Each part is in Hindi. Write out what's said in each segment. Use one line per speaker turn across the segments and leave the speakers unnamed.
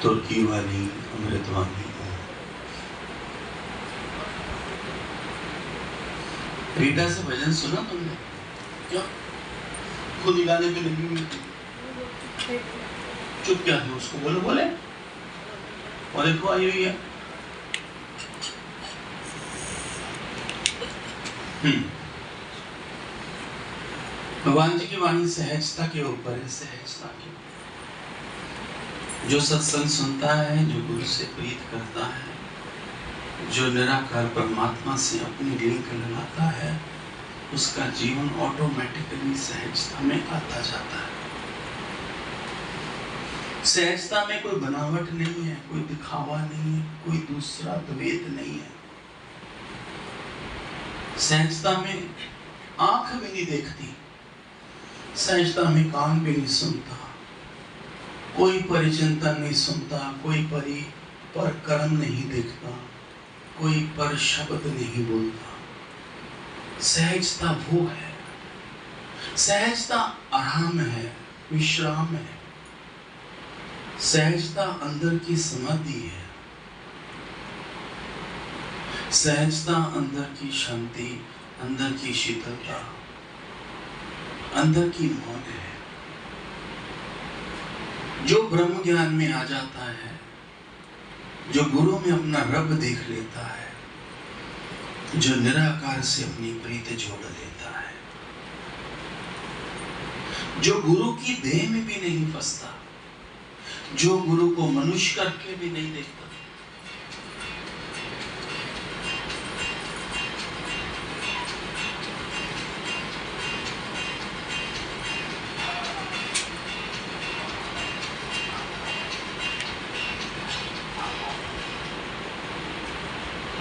तुर्की वाली अमृतवाणी रीटा से भजन सुना तुमने? क्या खुद ही गाने पे लगी हुई थी, चुप क्या है? उसको बोलो बोले। और देखो आई हुई है। भगवान जी की वाणी सहजता के ऊपर है, सहजता के ऊपर। जो सत्संग सुनता है, जो गुरु से प्रीत करता है, जो निराकार परमात्मा से अपनी लिंक लगाता है, उसका जीवन ऑटोमेटिकली सहजता में आता जाता है। सहजता में कोई बनावट नहीं है, कोई दिखावा नहीं है, कोई दूसरा द्वैत नहीं है। सहजता में आंख भी नहीं देखती, सहजता में कान भी नहीं सुनता, कोई परिचिंतन नहीं सुनता, कोई पर कर्म नहीं देखता, कोई पर शब्द नहीं बोलता। सहजता वो है, सहजता आराम है, विश्राम है, सहजता अंदर की समाधि है, सहजता अंदर की शांति, अंदर की शीतलता, अंदर की मौन है। जो ब्रह्म ज्ञान में आ जाता है, जो गुरु में अपना रब देख लेता है, जो निराकार से अपनी प्रीत जोड़ लेता है, जो गुरु की देह में भी नहीं फंसता, जो गुरु को मनुष्य करके भी नहीं देखता,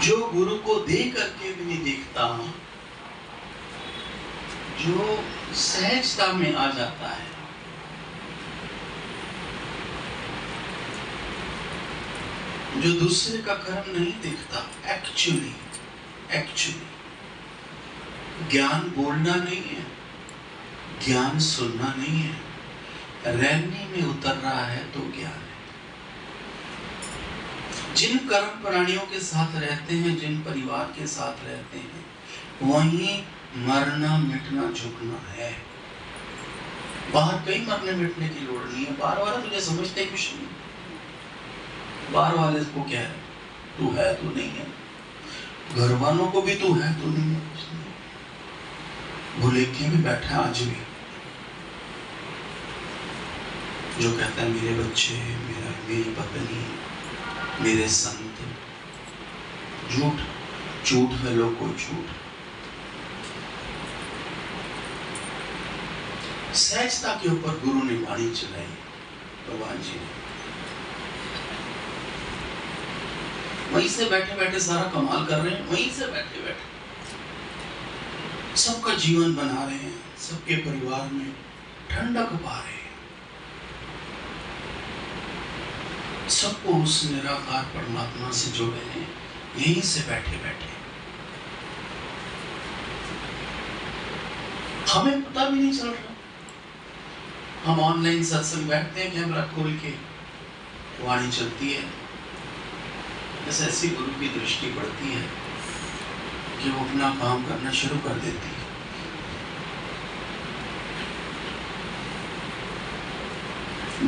जो गुरु को देख करके भी नहीं देखता, जो सहजता में आ जाता है, जो दूसरे का कर्म नहीं देखता। एक्चुअली ज्ञान बोलना नहीं है, ज्ञान सुनना नहीं है, रहने में उतर रहा है तो ज्ञान है। जिन कर्म प्राणियों के साथ रहते हैं, जिन परिवार के साथ रहते हैं, वहीं मरना मिटना झुकना है। बाहर कहीं मरने मिटने की लोड़ नहीं है। बाहर वाला तुझे समझते कुछ नहीं, बाहर वाले को क्या है, तू है तू नहीं है, घर वालों को भी तू है तू नहीं है, कुछ नहीं। भुलेखे में बैठा आज भी, जो कहता है मेरे बच्चे, मेरी पत्नी, मेरे संत, झूठ है लोग को झूठ। सहजता के ऊपर गुरु ने वाणी चलाई, भगवान जी ने। वहीं से बैठे बैठे सारा कमाल कर रहे हैं, वहीं से बैठे बैठे सबका जीवन बना रहे हैं, सबके परिवार में ठंडक पा रहे हैं, सबको उस निराकार परमात्मा से जोड़े हैं, यहीं से बैठे बैठे। हमें पता भी नहीं चल रहा। हम ऑनलाइन सत्संग बैठते हैं, कैमरा खोल के वाणी चलती है, बस ऐसी गुरु की दृष्टि पड़ती है कि वो अपना काम करना शुरू कर देती है।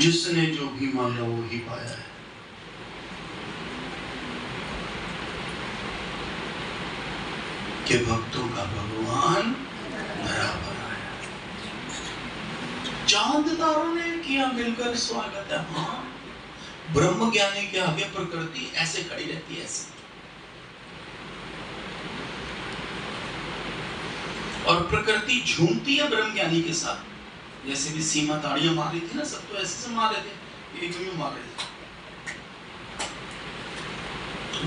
जिसने जो भी मांगा वो ही पाया है। कि भक्तों का भगवान बराबर आया। चांद तारों ने किया मिलकर स्वागत है। हाँ, ब्रह्म ज्ञानी के आगे प्रकृति ऐसे खड़ी रहती है, ऐसे। और प्रकृति झूमती है ब्रह्म ज्ञानी के साथ। जैसे भी सीमा ताड़ियां मार रही थी ना, सब तो ऐसे से मार रहे थे, एक यूं मार रहे थे।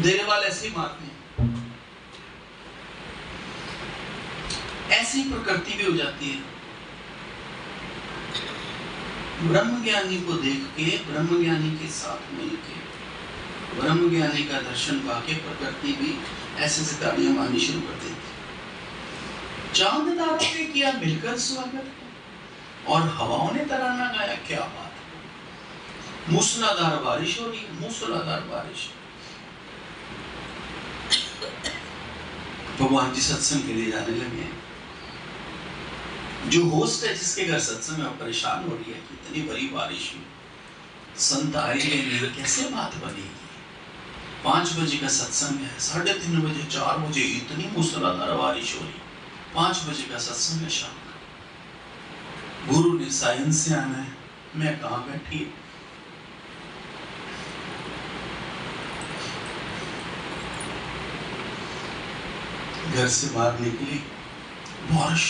देने वाले ऐसे ही मारते हैं, ऐसी प्रकृति भी हो जाती है। ब्रह्म ज्ञानी को देख के, ब्रह्म ज्ञानी के साथ मिलके, ब्रह्म ज्ञानी का दर्शन पाके प्रकृति भी ऐसे से ताड़ियां मारनी शुरू कर देती। चांद तारों ने किया मिलकर स्वागत, और हवाओं ने तराना गाया। क्या बात है, मूसलाधार बारिश हो रही है, मूसलाधार बारिश। भगवान जी सत्संग के लिए जाने लगे। जो होस्ट है जिसके घर सत्संग में परेशान हो रही है कि इतनी बड़ी बारिश में संत आएंगे, कैसे बात बनेगी। 5 बजे का सत्संग है, 3:30 बजे 4 बजे इतनी मूसलाधार बारिश हो रही। 5 बजे का सत्संग है शाम का। गुरु ने साइंस से आना है, मैं कहाँ बैठी। घर से बाहर निकली, बारिश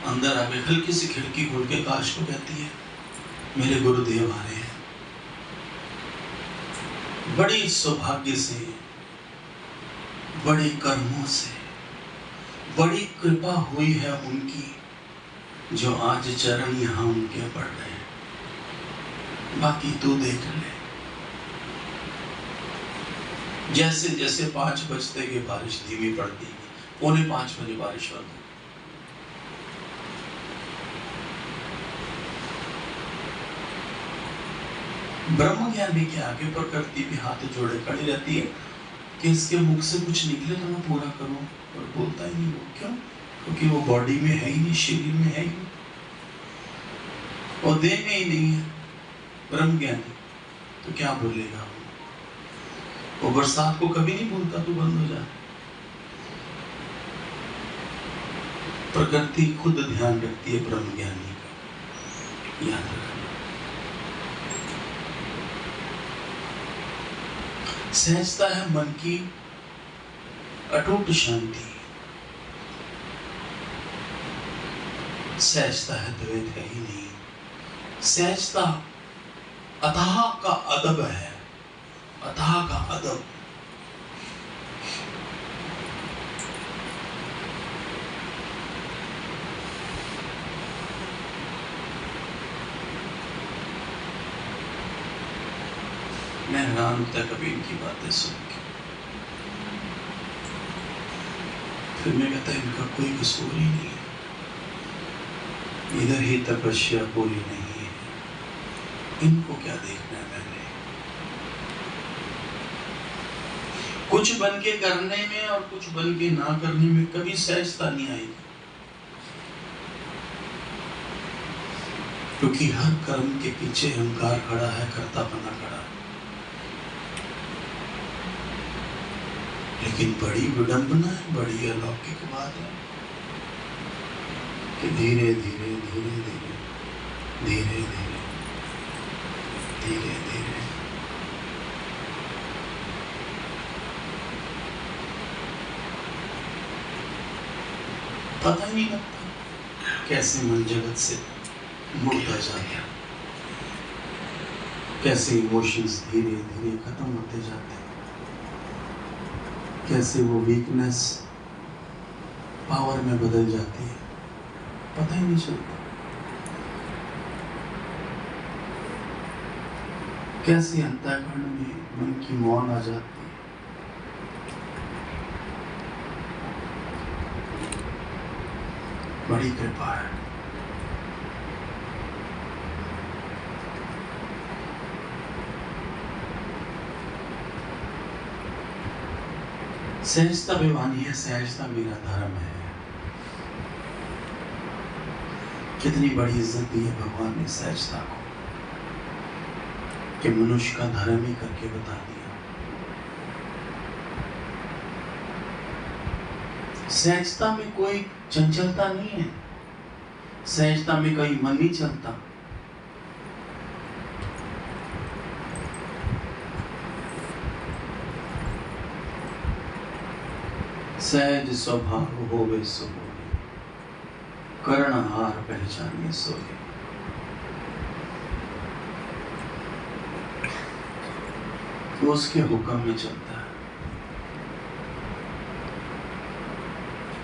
अंदर आके हल्की सी खिड़की खोल के काश को कहती है मेरे गुरुदेव आ रहे हैं। बड़ी सौभाग्य से, बड़े कर्मों से, बड़ी कृपा हुई है उनकी जो आज चरण यहाँ उनके पड़ रहे हैं। बाकी तू देख ले। जैसे जैसे 5 बजते की बारिश धीमी पड़ती है, 4:45 बजे बारिश बंद। ब्रह्म ज्ञानी के आगे प्रकृति भी हाथ जोड़े खड़ी रहती है कि इसके मुख से कुछ निकले तो मैं पूरा करूं, और बोलता ही नहीं। वो क्यों? क्योंकि वो बॉडी में है ही नहीं, शरीर में है ही नहीं, और देह में ही नहीं है। ब्रह्म ज्ञानी तो क्या बोलेगा? वो बरसात को कभी नहीं बोलता तू बंद हो जा। प्रकृति खुद ध्यान रखती है ब्रह्म ज्ञानी का, याद रखना। सहजता है मन की अटूट शांति, सहजता है द्वैत है ही नहीं। सहजता अथाह का अदब है, अथाह का अदब। मैं हैरान होता कभी इनकी बातें सुन के। फिर मैं कहता इनका कोई कसूर ही नहीं है, इधर ही तपस्या पूरी नहीं है, इनको क्या देखना है मैंने। कुछ बन के करने में और कुछ बन के ना करने में कभी सहजता नहीं आएगी, क्योंकि हर कर्म के पीछे अहंकार खड़ा है, कर्तापना खड़ा है। लेकिन बड़ी विडंबना है, बड़ी अलौकिक बात है कि धीरे धीरे धीरे धीरे धीरे धीरे धीरे धीरे पता ही नहीं लगता कैसे मन जगत से मुड़ता जाता है, कैसे इमोशंस धीरे धीरे खत्म होते जाते हैं, कैसे वो वीकनेस पावर में बदल जाती है, पता ही नहीं चलता। कैसे अंतःकरण में मन की मौन आ जाती है। बड़ी कृपा है। सहजता बेवानी है, सहजता मेरा धर्म है। कितनी बड़ी इज्जत दी है भगवान ने सहजता को, कि मनुष्य का धर्म ही करके बता दिया। सहजता में कोई चंचलता नहीं है, सहजता में कोई मन नहीं चलता। सहज स्वभाव होवे सो होवे, कर्णहार पहचानिए सोए। वो उसके हुक्म में चलता है,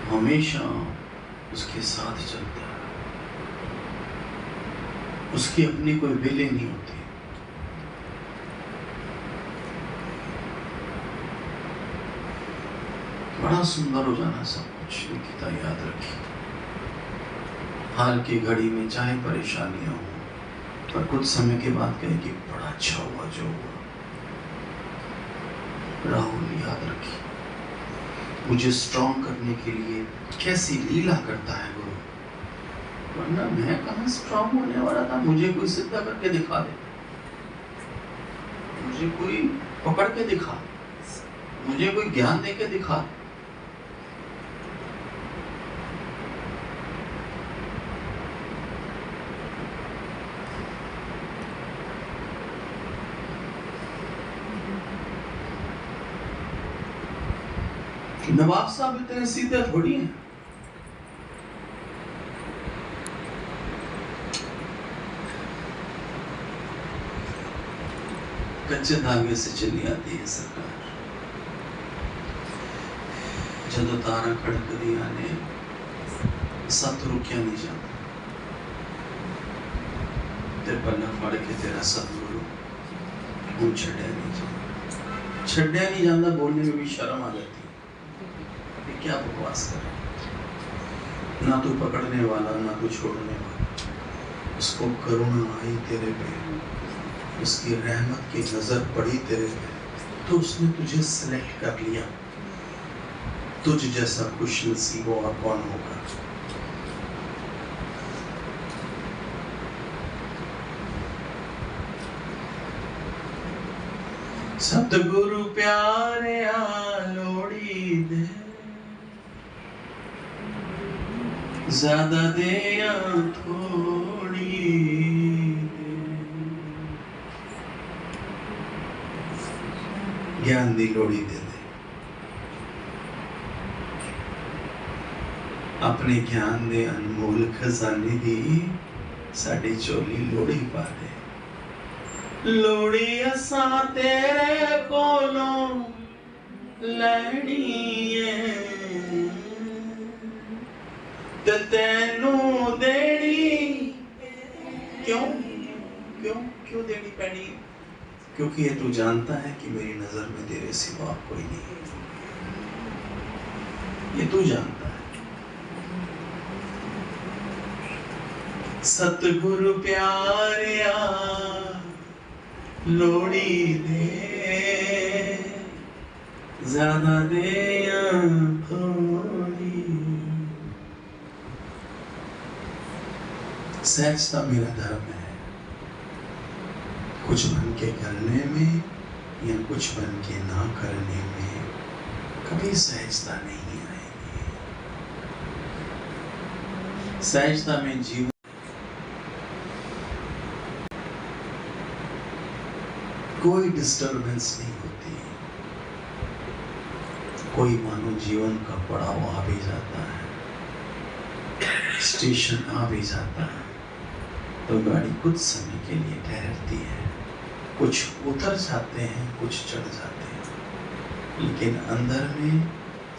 हमेशा उसके साथ चलता है, उसकी अपनी कोई विले नहीं होती। बड़ा सुंदर हो जाना सब कुछ। निकिता याद रखिए, हाल की घड़ी में चाहे परेशानियां हो, पर कुछ समय के बाद कहे कि बड़ा अच्छा हुआ जो हुआ। राहुल याद रखिए, मुझे स्ट्रॉन्ग करने के लिए कैसी लीला करता है गुरु, वरना मैं कहाँ स्ट्रॉन्ग होने वाला था। मुझे कोई सिद्धा करके दिखा दे, मुझे कोई पकड़ के दिखा, मुझे कोई ज्ञान दे के दिखा। नवाब साहब इतने सीधे थोड़ी हैं। कच्चे धागे से चली आती है सरकार। जदों तारा खड़क दिया ने सत रुकिया नहीं जाता, ते पन्ना फड़ के तेरा सतगुरु हूं छड्या नहीं जाता। छड्या नहीं जाता बोलने में भी शर्म आ जाती है, क्या बकवास कर, ना तू पकड़ने वाला ना तू छोड़ने वाला। उसको करुणा आई तेरे पे, उसकी रहमत की नजर पड़ी तेरे पे, तो उसने तुझे सिलेक्ट कर लिया। तुझ जैसा खुश नसीब और कौन होगा। सतगुरु प्यारे लोड़ी दे, ज्यादा दे या थोड़ी दे। ज्ञान दी लोड़ी दे दे, अपने ज्ञान दे अनमोल खजाने दी साडी चोली लोड़ी पा दे। लोड़ी असा तेरे कोलों लैनी है ते तैनू देनी। क्यों क्यों क्यों देनी पैनी? क्योंकि ये तू जानता है कि मेरी नजर में तेरे सिवा कोई नहीं है। ये तू जानता है। सतगुरु प्यारिया लोड़ी दे, ज्यादा दे या थोड़ी। सहजता मेरा धर्म है, कुछ बन के करने में या कुछ बन के ना करने में कभी सहजता नहीं आएगी। सहजता में जीवन कोई डिस्टर्बेंस नहीं होती। कोई मानो जीवन का पड़ाव आ भी जाता है, स्टेशन आ भी जाता है, तो गाड़ी कुछ समय के लिए ठहरती है। कुछ उतर जाते हैं, कुछ चढ़ जाते हैं, लेकिन अंदर में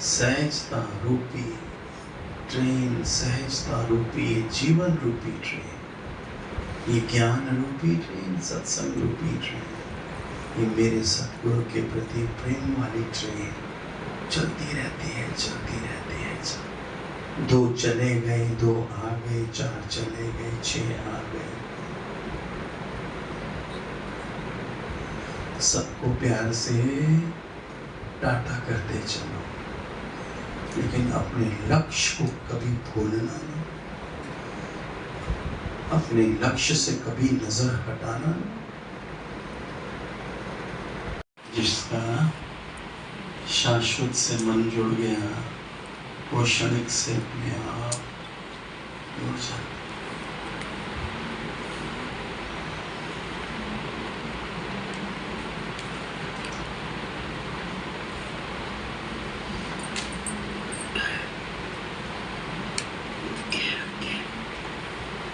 सहजता रूपी ट्रेन, सहजता रूपी जीवन रूपी ट्रेन, ये ज्ञान रूपी ट्रेन, सत्संग रूपी ट्रेन, ये मेरे सतगुरु के प्रति प्रेम वाली ट्रेन चलती रहती है, चलती रहती है। 2 चले गए, 2 आ गए, 4 चले गए, 6 आ गए। सबको प्यार से टाटा करते चलो, लेकिन अपने लक्ष्य को कभी भूलना नहीं, अपने लक्ष्य से कभी नजर हटाना नहीं। जिसका शाश्वत से मन जुड़ गया, वो क्षणिक से अपने आप जुड़ जाता।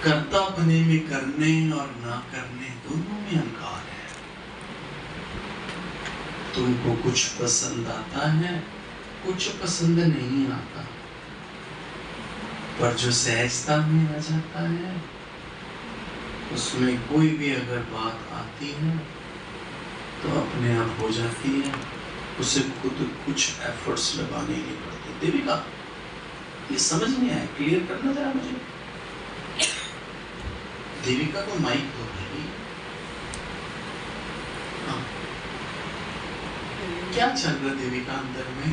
कर्ता बने में करने और ना करने दोनों में अंकार है। तुमको कुछ पसंद आता है, कुछ पसंद नहीं आता, पर जो सहजता में आ जाता है, उसमें कोई भी अगर बात आती है तो अपने आप हो जाती है। उसे खुद कुछ एफर्ट्स लगाने नहीं पड़ते। देविका, ये समझ नहीं आया, क्लियर करना जरा मुझे। देविका को माइक दो भाई। हाँ। क्या चल रहा है देविका अंदर में?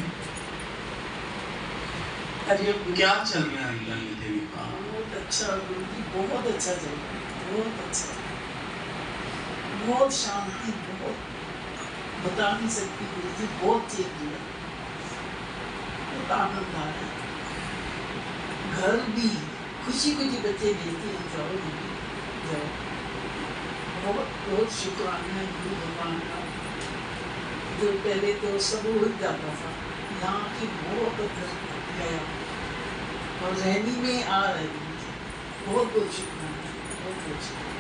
अरे क्या चल रहा है अंदर में देविका?
बहुत अच्छा गुरुजी, बहुत अच्छा चल रहा है, बहुत अच्छा, बहुत शांति, बहुत बता नहीं सकती गुरुजी, बहुत चेंज हुआ, बहुत आनंद आ रहा है। घर भी खुशी खुशी बच्चे भेजते हैं, जाओ दीदी जाओ। बहुत बहुत शुक्राना है गुरु भगवान का, जो पहले तो सब उड़ जाता था, यहाँ की बहुत गया और रहनी में आ रहे हैं। बहुत बहुत शुक्राना, बहुत बहुत शुक्राना।